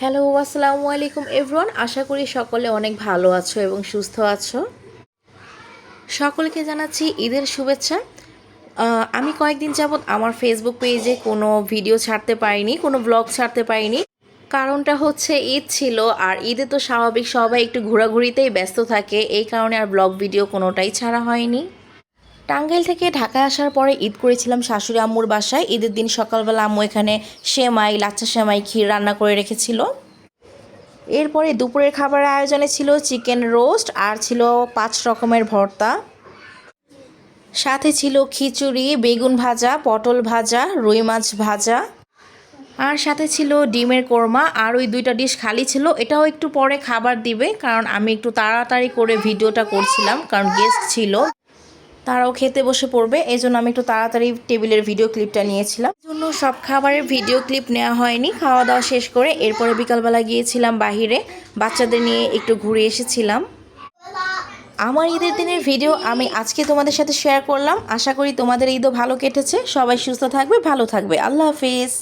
Hello, আসসালামু আলাইকুম everyone. আশা করি সকলে অনেক ভালো আছো এবং সুস্থ আছো। সকলকে জানাচ্ছি ঈদের শুভেচ্ছা। আমি কয়েকদিন যাবৎ আমার ফেসবুক পেজে কোনো ভিডিও ছাড়তে পারিনি, কোনো ব্লগ ছাড়তে পারিনি। কারণটা হচ্ছে ঈদ ছিল, আর ঈদে তো স্বাভাবিক সবাই একটু ঘোরাঘুরিতেই ব্যস্ত থাকে, এই কারণে আর ব্লগ ভিডিও কোনোটাই ছাড়া হয়নি। টাঙ্গাইল থেকে ঢাকায় আসার পরে ঈদ করেছিলাম শাশুড়ি আম্মুর বাসায়। ঈদের দিন সকালবেলা আম্মু এখানে সেমাই, লাচ্ছা সেমাই, ক্ষীর রান্না করে রেখেছিল। এরপরে দুপুরের খাবারের আয়োজনে ছিল চিকেন রোস্ট, আর ছিল 5 রকমের ভর্তা, সাথে ছিল খিচুড়ি, বেগুন ভাজা, পটল ভাজা, রুই মাছ ভাজা, আর সাথে ছিল ডিমের কোরমা। আর ওই 2টা ডিশ খালি ছিল, এটাও একটু পরে খাবার দিবে, কারণ আমি একটু তাড়াতাড়ি করে ভিডিওটা করছিলাম, কারণ গেস্ট ছিল, তারাও খেতে বসে পড়বে, এই জন্য আমি একটু তাড়াতাড়ি টেবিলের ভিডিও ক্লিপটা নিয়েছিলাম। এই জন্য সব খাবারের ভিডিও ক্লিপ নেওয়া হয়নি। খাওয়া দাওয়া শেষ করে এরপরে বিকালবেলা গিয়েছিলাম বাহিরে, বাচ্চাদের নিয়ে একটু ঘুরে এসেছিলাম। আমার ঈদের দিনের ভিডিও আমি আজকে তোমাদের সাথে শেয়ার করলাম। আশা করি তোমাদের ঈদও ভালো কেটেছে। সবাই সুস্থ থাকবে, ভালো থাকবে। আল্লাহ হাফিজ।